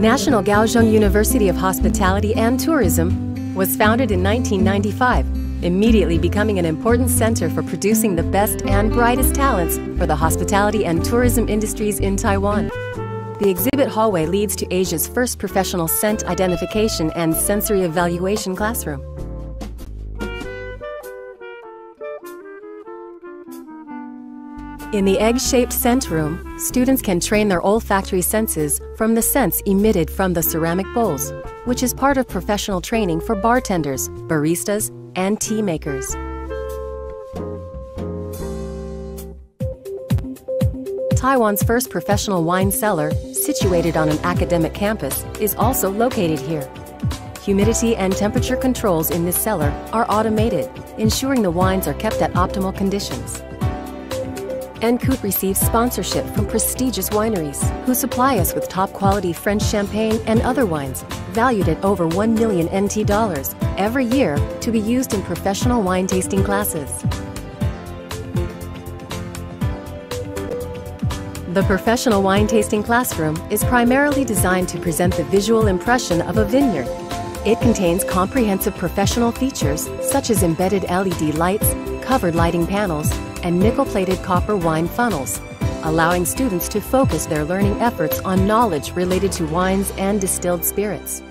National Kaohsiung University of Hospitality and Tourism was founded in 1995, immediately becoming an important center for producing the best and brightest talents for the hospitality and tourism industries in Taiwan. The exhibit hallway leads to Asia's first professional scent identification and sensory evaluation classroom. In the egg-shaped scent room, students can train their olfactory senses from the scents emitted from the ceramic bowls, which is part of professional training for bartenders, baristas, and tea makers. Taiwan's first professional wine cellar, situated on an academic campus, is also located here. Humidity and temperature controls in this cellar are automated, ensuring the wines are kept at optimal conditions. NCUT receives sponsorship from prestigious wineries, who supply us with top-quality French champagne and other wines, valued at over 1 million NT dollars every year to be used in professional wine tasting classes. The professional wine tasting classroom is primarily designed to present the visual impression of a vineyard. It contains comprehensive professional features such as embedded LED lights, covered lighting panels, and nickel-plated copper wine funnels, allowing students to focus their learning efforts on knowledge related to wines and distilled spirits.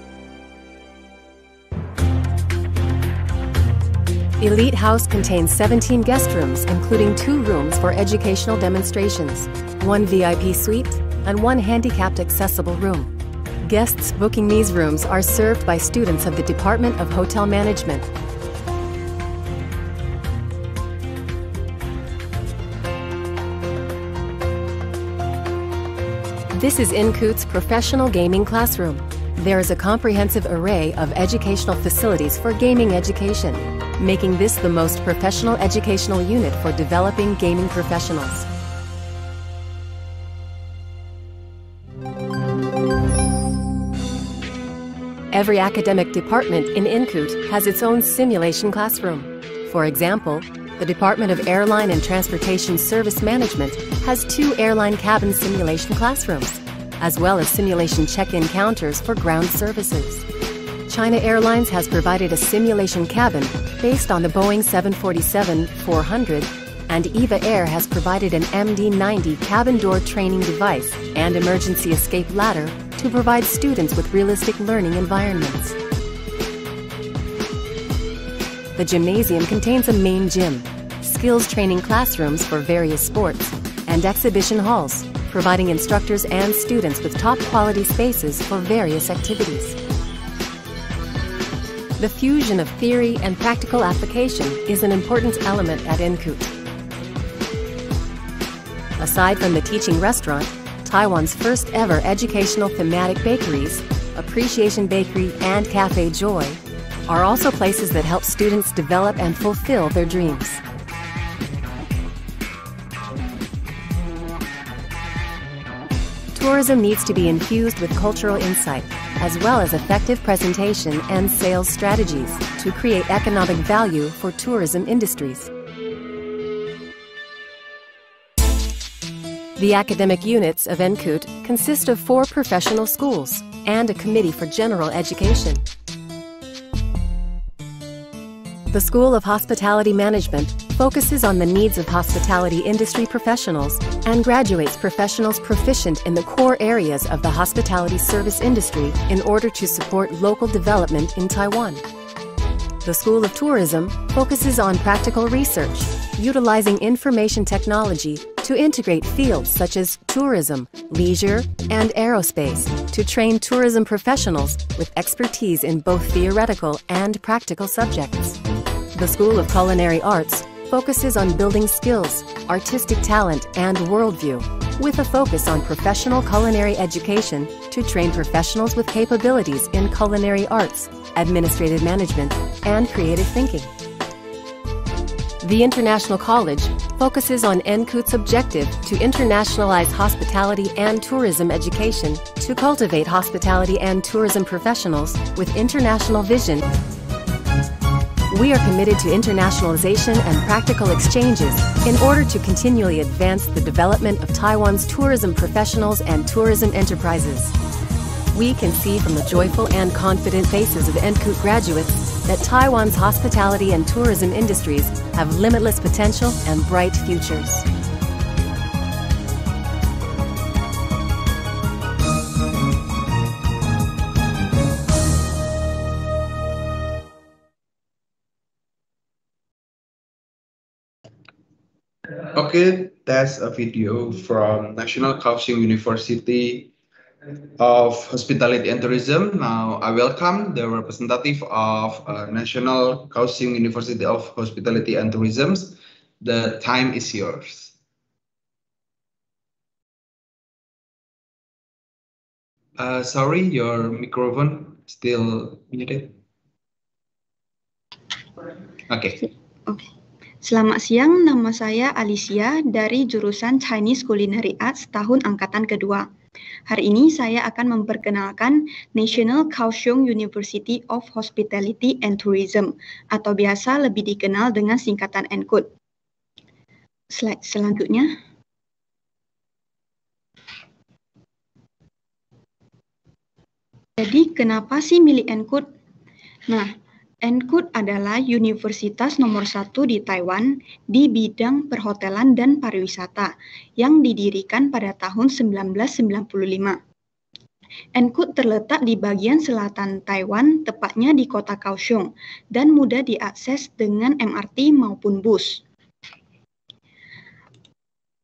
Elite House contains 17 guest rooms, including 2 rooms for educational demonstrations, 1 VIP suite, and 1 handicapped accessible room. Guests booking these rooms are served by students of the Department of Hotel Management. This is NCUT's professional gaming classroom. There is a comprehensive array of educational facilities for gaming education, making this the most professional educational unit for developing gaming professionals. Every academic department in NCUT has its own simulation classroom. For example, the Department of Airline and Transportation Service Management has 2 airline cabin simulation classrooms, as well as simulation check-in counters for ground services. China Airlines has provided a simulation cabin based on the Boeing 747-400, and EVA Air has provided an MD-90 cabin door training device and emergency escape ladder to provide students with realistic learning environments. The gymnasium contains a main gym, skills training classrooms for various sports, and exhibition halls, providing instructors and students with top-quality spaces for various activities. The fusion of theory and practical application is an important element at NCUT. Aside from the teaching restaurant, Taiwan's first ever educational thematic bakeries, Appreciation Bakery and Cafe Joy, are also places that help students develop and fulfill their dreams. Tourism needs to be infused with cultural insight, as well as effective presentation and sales strategies to create economic value for tourism industries. The academic units of NCUT consist of 4 professional schools and a committee for general education. The School of Hospitality Management focuses on the needs of hospitality industry professionals and graduates professionals proficient in the core areas of the hospitality service industry in order to support local development in Taiwan. The School of Tourism focuses on practical research, utilizing information technology to integrate fields such as tourism, leisure, and aerospace to train tourism professionals with expertise in both theoretical and practical subjects. The School of Culinary Arts focuses on building skills, artistic talent, and worldview, with a focus on professional culinary education to train professionals with capabilities in culinary arts, administrative management, and creative thinking. The International College focuses on NCUT's objective to internationalize hospitality and tourism education to cultivate hospitality and tourism professionals with international vision. We are committed to internationalization and practical exchanges in order to continually advance the development of Taiwan's tourism professionals and tourism enterprises. We can see from the joyful and confident faces of NCUT graduates that Taiwan's hospitality and tourism industries have limitless potential and bright futures. Okay, that's a video from National Kaohsiung University of Hospitality and Tourism. Now, I welcome the representative of National Kaohsiung University of Hospitality and Tourism. The time is yours. Sorry, your microphone still muted. Okay. Selamat siang, nama saya Alicia dari jurusan Chinese Culinary Arts tahun angkatan kedua. Hari ini saya akan memperkenalkan National Kaohsiung University of Hospitality and Tourism atau biasa lebih dikenal dengan singkatan NCUT. Slide selanjutnya. Jadi kenapa sih milih NCUT? Nah, NCUT adalah universitas nomor 1 di Taiwan di bidang perhotelan dan pariwisata yang didirikan pada tahun 1995. NCUT terletak di bagian selatan Taiwan, tepatnya di kota Kaohsiung, dan mudah diakses dengan MRT maupun bus.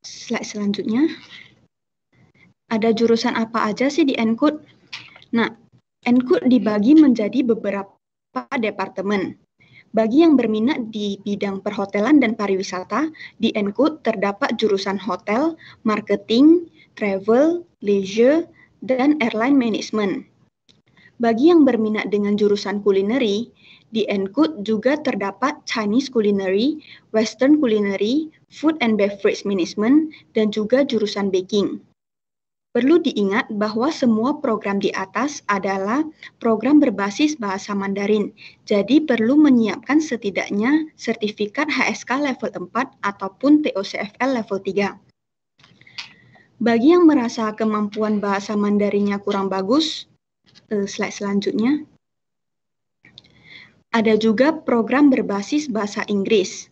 Slide selanjutnya. Ada jurusan apa aja sih di NCUT? Nah, NCUT dibagi menjadi beberapa departemen. Bagi yang berminat di bidang perhotelan dan pariwisata, di NCUT terdapat jurusan hotel, marketing, travel, leisure, dan airline management. Bagi yang berminat dengan jurusan kulineri, di NCUT juga terdapat Chinese culinary, Western culinary, food and beverage management, dan juga jurusan baking. Perlu diingat bahwa semua program di atas adalah program berbasis bahasa Mandarin, jadi perlu menyiapkan setidaknya sertifikat HSK level 4 ataupun TOCFL level 3. Bagi yang merasa kemampuan bahasa Mandarinnya kurang bagus, slide selanjutnya. Ada juga program berbasis bahasa Inggris,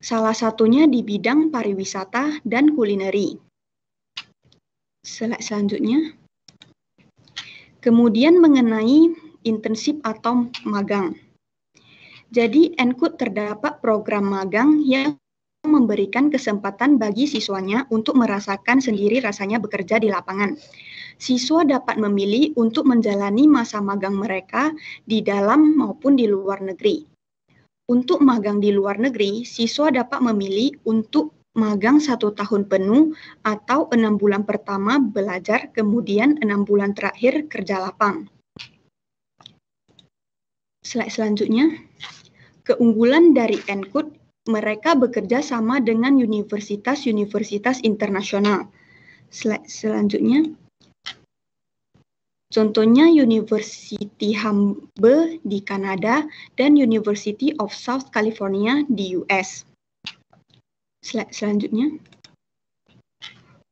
salah satunya di bidang pariwisata dan kulineri. Slide selanjutnya. Kemudian mengenai internship atau magang. Jadi NCUT terdapat program magang yang memberikan kesempatan bagi siswanya untuk merasakan sendiri rasanya bekerja di lapangan. Siswa dapat memilih untuk menjalani masa magang mereka di dalam maupun di luar negeri. Untuk magang di luar negeri, siswa dapat memilih untuk magang 1 tahun penuh atau 6 bulan pertama belajar, kemudian 6 bulan terakhir kerja lapang. Slide selanjutnya. Keunggulan dari NCUT, mereka bekerja sama dengan universitas-universitas internasional. Slide selanjutnya. Contohnya University Humber di Kanada dan University of South California di US. Slide selanjutnya.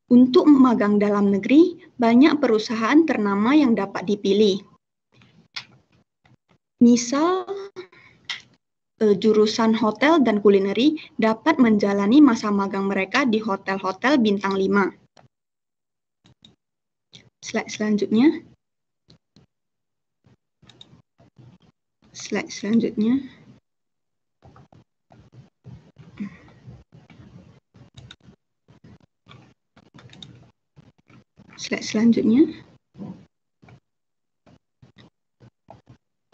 Untuk magang dalam negeri, banyak perusahaan ternama yang dapat dipilih. Misal, jurusan hotel dan kulineri dapat menjalani masa magang mereka di hotel-hotel bintang 5. Slide selanjutnya. Slide selanjutnya. Slide selanjutnya.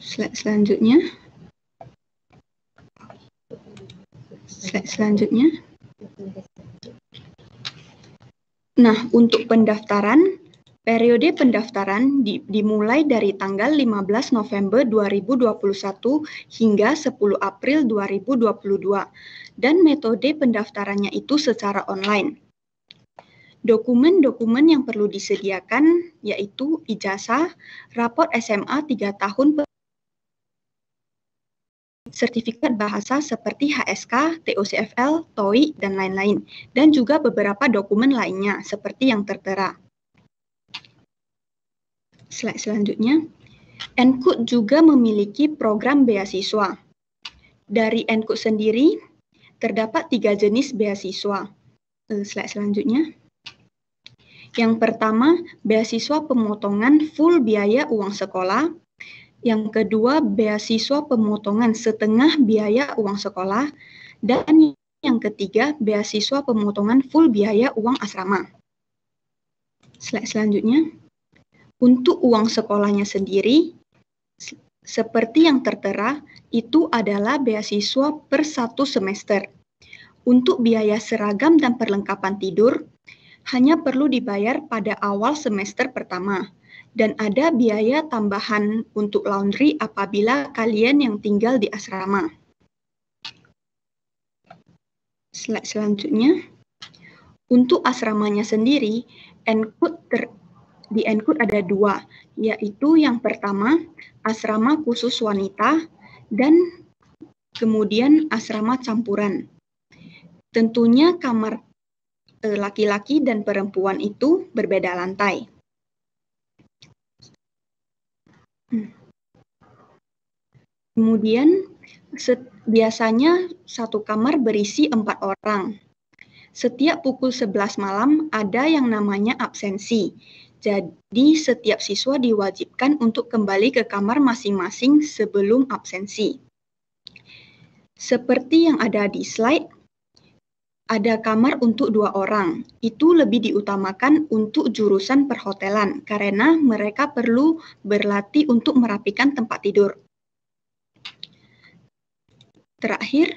Slide selanjutnya. Slide selanjutnya. Nah, untuk pendaftaran, periode pendaftaran dimulai dari tanggal 15 November 2021 hingga 10 April 2022 dan metode pendaftarannya itu secara online. Dokumen-dokumen yang perlu disediakan yaitu ijazah, raport SMA 3 tahun, sertifikat bahasa seperti HSK, TOCFL, TOEIC, dan lain-lain, dan juga beberapa dokumen lainnya seperti yang tertera. Slide selanjutnya. ENKUT juga memiliki program beasiswa. Dari ENKUT sendiri, terdapat 3 jenis beasiswa. Slide selanjutnya. Yang pertama, beasiswa pemotongan full biaya uang sekolah. Yang kedua, beasiswa pemotongan setengah biaya uang sekolah. Dan yang ketiga, beasiswa pemotongan full biaya uang asrama. Slide selanjutnya. Untuk uang sekolahnya sendiri, seperti yang tertera, itu adalah beasiswa per 1 semester. Untuk biaya seragam dan perlengkapan tidur, hanya perlu dibayar pada awal semester pertama, dan ada biaya tambahan untuk laundry apabila kalian yang tinggal di asrama. Slide selanjutnya. Untuk asramanya sendiri, di ENKUT ada 2, yaitu yang pertama, asrama khusus wanita, dan kemudian asrama campuran. Tentunya kamar laki-laki dan perempuan itu berbeda lantai. Kemudian biasanya satu kamar berisi 4 orang. Setiap pukul 11 malam ada yang namanya absensi. Jadi setiap siswa diwajibkan untuk kembali ke kamar masing-masing sebelum absensi. Seperti yang ada di slide, ada kamar untuk 2 orang. Itu lebih diutamakan untuk jurusan perhotelan karena mereka perlu berlatih untuk merapikan tempat tidur. Terakhir,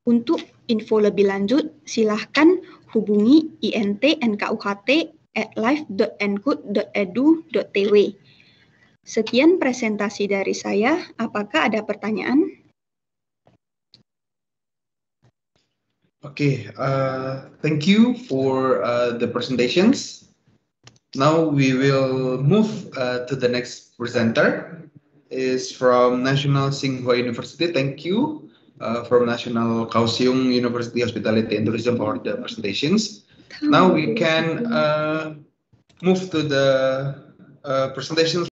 untuk info lebih lanjut, silahkan hubungi INT nkUHT@live.enkut.edu.tw. Sekian presentasi dari saya. Apakah ada pertanyaan? Okay, thank you for the presentations. Now we will move to the next presenter. Is from National Tsinghua University. Thank you from National Kaohsiung University Hospitality and Tourism for the presentations. Now we can move to the presentations